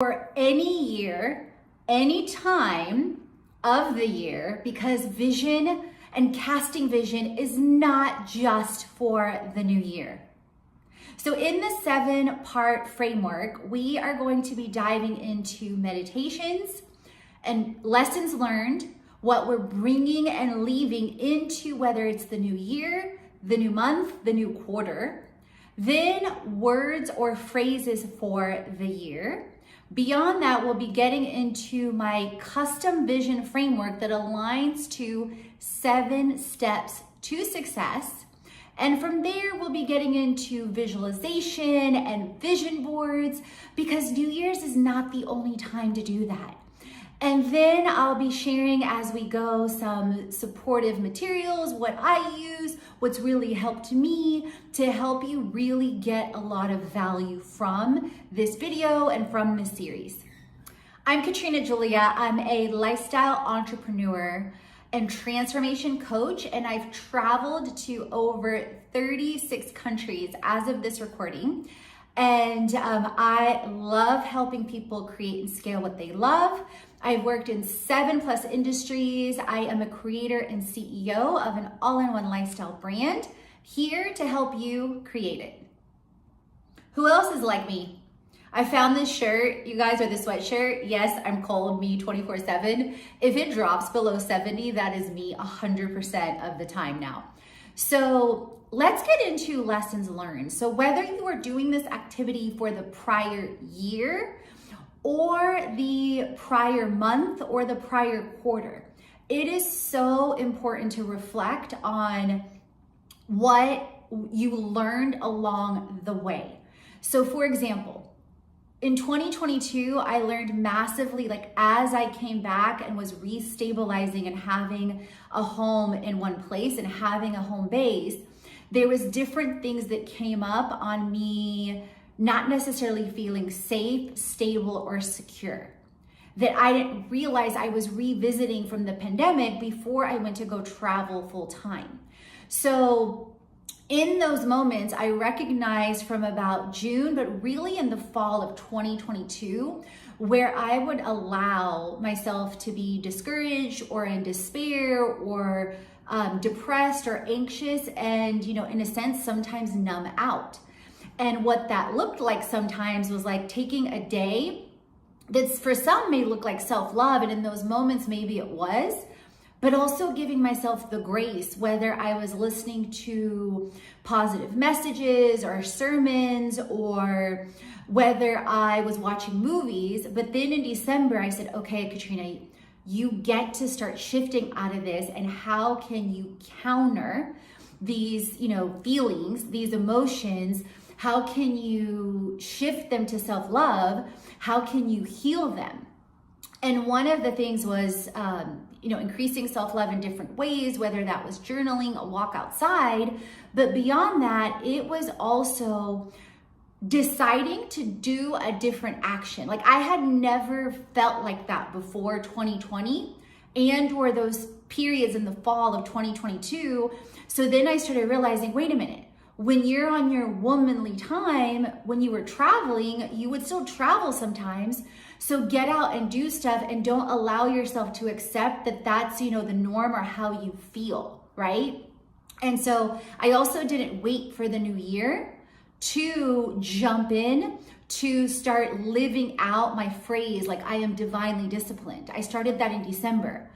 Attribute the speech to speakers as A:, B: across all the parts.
A: for any year, any time of the year, because vision and casting vision is not just for the new year. So in the 7-part framework, we are going to be diving into meditations and lessons learned, what we're bringing and leaving into, whether it's the new year, the new month, the new quarter, then words or phrases for the year. Beyond that, we'll be getting into my custom vision framework that aligns to 7 steps to success. And from there, we'll be getting into visualization and vision boards, because New Year's is not the only time to do that. And then I'll be sharing as we go some supportive materials, what I use, what's really helped me to help you really get a lot of value from this video and from this series. I'm Katrina Julia. I'm a lifestyle entrepreneur and transformation coach, and I've traveled to over 36 countries as of this recording. And I love helping people create and scale what they love. I've worked in 7+ industries. I am a creator and CEO of an all-in-one lifestyle brand, here to help you create it. Who else is like me? I found this shirt, you guys, or this sweatshirt. Yes, I'm cold, me 24/7. If it drops below 70, that is me 100% of the time now. So let's get into lessons learned. So whether you are doing this activity for the prior year or the prior month or the prior quarter, it is so important to reflect on what you learned along the way. So for example, in 2022, I learned massively, like as I came back and was restabilizing and having a home in one place and having a home base, there was different things that came up on me not necessarily feeling safe, stable, or secure, that I didn't realize I was revisiting from the pandemic before I went to go travel full time. So in those moments, I recognized from about June, but really in the fall of 2022, where I would allow myself to be discouraged or in despair or depressed or anxious, and, in a sense, sometimes numb out. And what that looked like sometimes was like taking a day that's for some may look like self-love, and in those moments, maybe it was, but also giving myself the grace, whether I was listening to positive messages or sermons, or whether I was watching movies. But then in December, I said, okay, Katrina, you get to start shifting out of this, and how can you counter these, feelings, these emotions? How can you shift them to self-love? How can you heal them? And one of the things was, increasing self-love in different ways, whether that was journaling, a walk outside, but beyond that, it was also deciding to do a different action. Like I had never felt like that before 2020 and or those periods in the fall of 2022. So then I started realizing, wait a minute, when you're on your womanly time, when you were traveling, you would still travel sometimes. So get out and do stuff, and don't allow yourself to accept that that's, the norm or how you feel, right? And so I also didn't wait for the new year to jump in, to start living out my phrase, like I am divinely disciplined. I started that in December.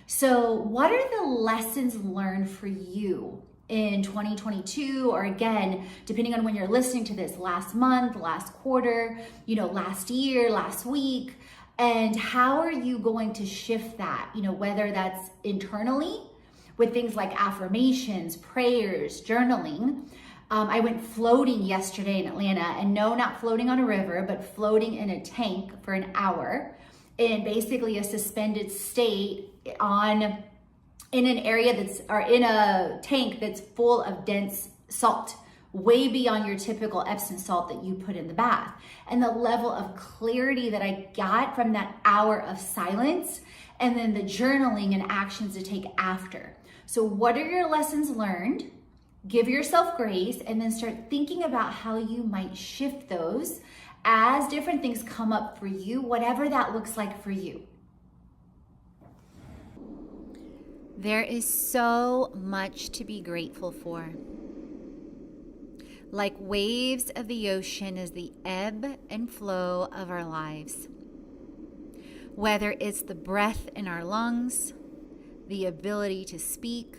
A: So what are the lessons learned for you in 2022, or again, depending on when you're listening to this, last month, last quarter, last year, last week, and how are you going to shift that, whether that's internally with things like affirmations, prayers, journaling. I went floating yesterday in Atlanta, and no, not floating on a river, but floating in a tank for an hour in basically a suspended state in an area in a tank that's full of dense salt, way beyond your typical Epsom salt that you put in the bath. And the level of clarity that I got from that hour of silence, and then the journaling and actions to take after. So what are your lessons learned? Give yourself grace, and then start thinking about how you might shift those as different things come up for you, whatever that looks like for you. There is so much to be grateful for. Like waves of the ocean is the ebb and flow of our lives. Whether it's the breath in our lungs, the ability to speak,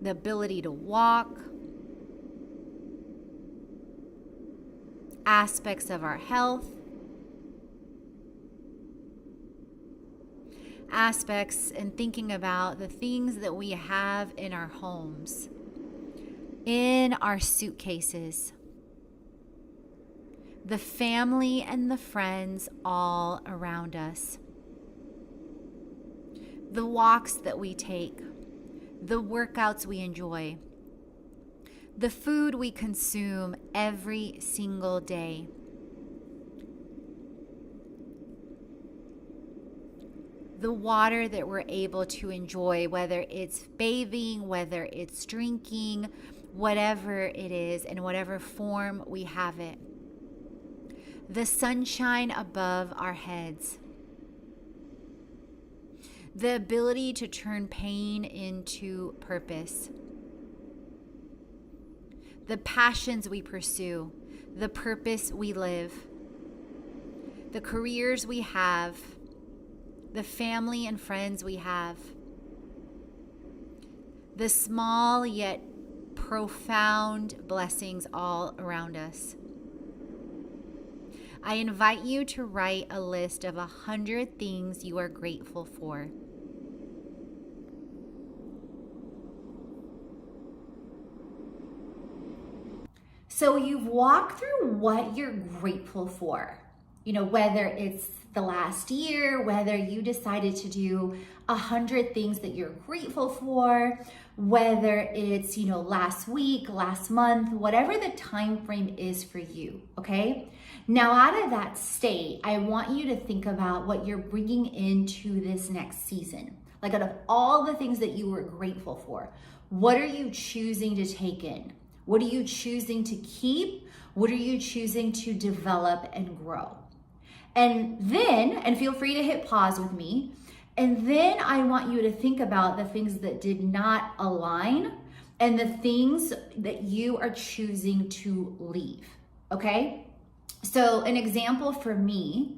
A: the ability to walk, aspects of our health, aspects and thinking about the things that we have in our homes, in our suitcases, the family and the friends all around us, the walks that we take, the workouts we enjoy, the food we consume every single day, the water that we're able to enjoy, whether it's bathing, whether it's drinking, whatever it is, in whatever form we have it. The sunshine above our heads. The ability to turn pain into purpose. The passions we pursue. The purpose we live. The careers we have. The family and friends we have. The small yet profound blessings all around us. I invite you to write a list of 100 things you are grateful for. So you've walked through what you're grateful for. Whether it's the last year, whether you decided to do 100 things that you're grateful for, whether it's, last week, last month, whatever the time frame is for you, okay? Now, out of that state, I want you to think about what you're bringing into this next season. Like, out of all the things that you were grateful for, what are you choosing to take in? What are you choosing to keep? What are you choosing to develop and grow? And feel free to hit pause with me. And then I want you to think about the things that did not align and the things that you are choosing to leave, okay? So an example for me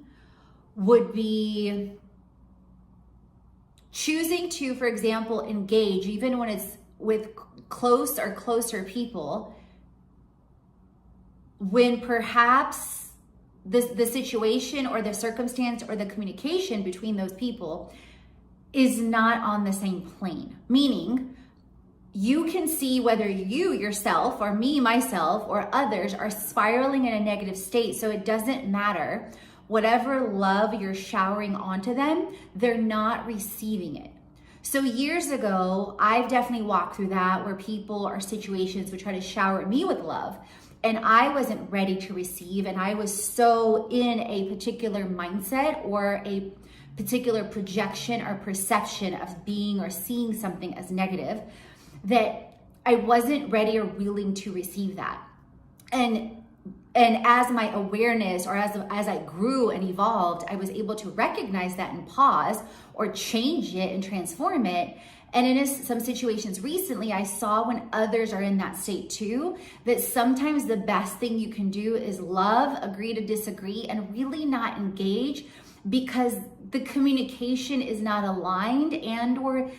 A: would be choosing to, for example, engage, even when it's with close or closer people, when perhaps the situation or the circumstance or the communication between those people is not on the same plane. Meaning, you can see whether you yourself or me, myself, or others are spiraling in a negative state. So it doesn't matter. Whatever love you're showering onto them, they're not receiving it. So years ago, I've definitely walked through that where people or situations would try to shower me with love. And I wasn't ready to receive, and I was so in a particular mindset or a particular projection or perception of being or seeing something as negative that I wasn't ready or willing to receive that. And as my awareness or as I grew and evolved, I was able to recognize that and pause or change it and transform it. And in some situations recently, I saw when others are in that state too, that sometimes the best thing you can do is love, agree to disagree, and really not engage because the communication is not aligned and or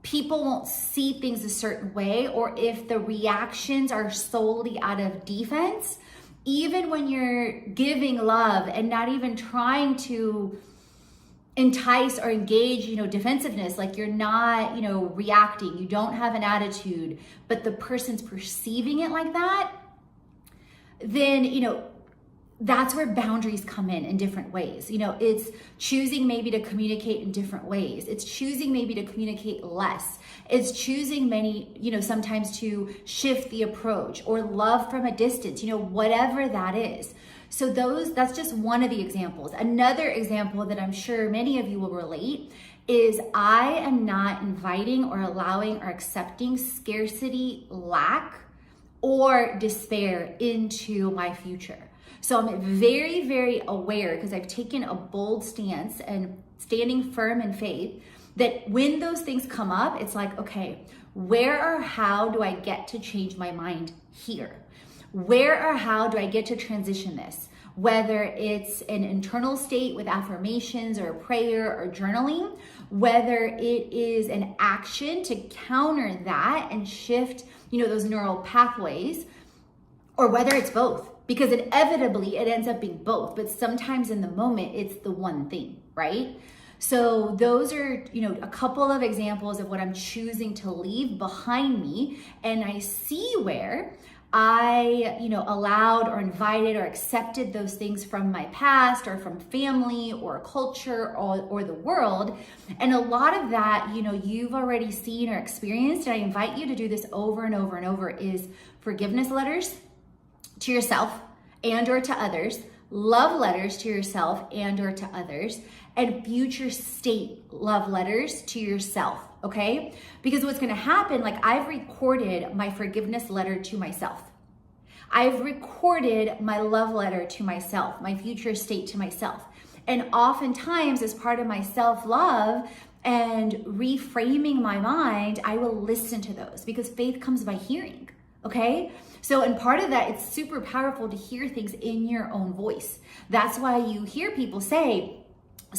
A: people won't see things a certain way, or if the reactions are solely out of defense, even when you're giving love and not even trying to entice or engage, defensiveness, like you're not, reacting, you don't have an attitude, but the person's perceiving it like that, then, that's where boundaries come in different ways. It's choosing maybe to communicate in different ways. It's choosing maybe to communicate less. It's choosing sometimes to shift the approach or love from a distance, whatever that is. So that's just one of the examples. Another example that I'm sure many of you will relate is I am not inviting or allowing or accepting scarcity, lack, or despair into my future. So I'm very, very aware, because I've taken a bold stance and standing firm in faith, that when those things come up, it's like, okay, where or how do I get to change my mind here? Where or how do I get to transition this? Whether it's an internal state with affirmations or prayer or journaling, whether it is an action to counter that and shift, those neural pathways, or whether it's both, because inevitably it ends up being both, but sometimes in the moment it's the one thing, right? So those are, a couple of examples of what I'm choosing to leave behind me. And I see where I, allowed or invited or accepted those things from my past or from family or culture or the world. And a lot of that, you've already seen or experienced, and I invite you to do this over and over and over, is forgiveness letters to yourself and or to others, love letters to yourself and or to others, and future state love letters to yourself, okay? Because what's gonna happen, like I've recorded my forgiveness letter to myself. I've recorded my love letter to myself, my future state to myself. And oftentimes, as part of my self-love and reframing my mind, I will listen to those, because faith comes by hearing, okay? So, and part of that, it's super powerful to hear things in your own voice. That's why you hear people say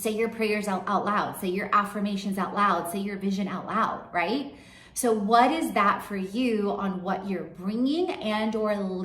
A: your prayers out loud, say your affirmations out loud, say your vision out loud, right? So what is that for you on what you're bringing and or leaving?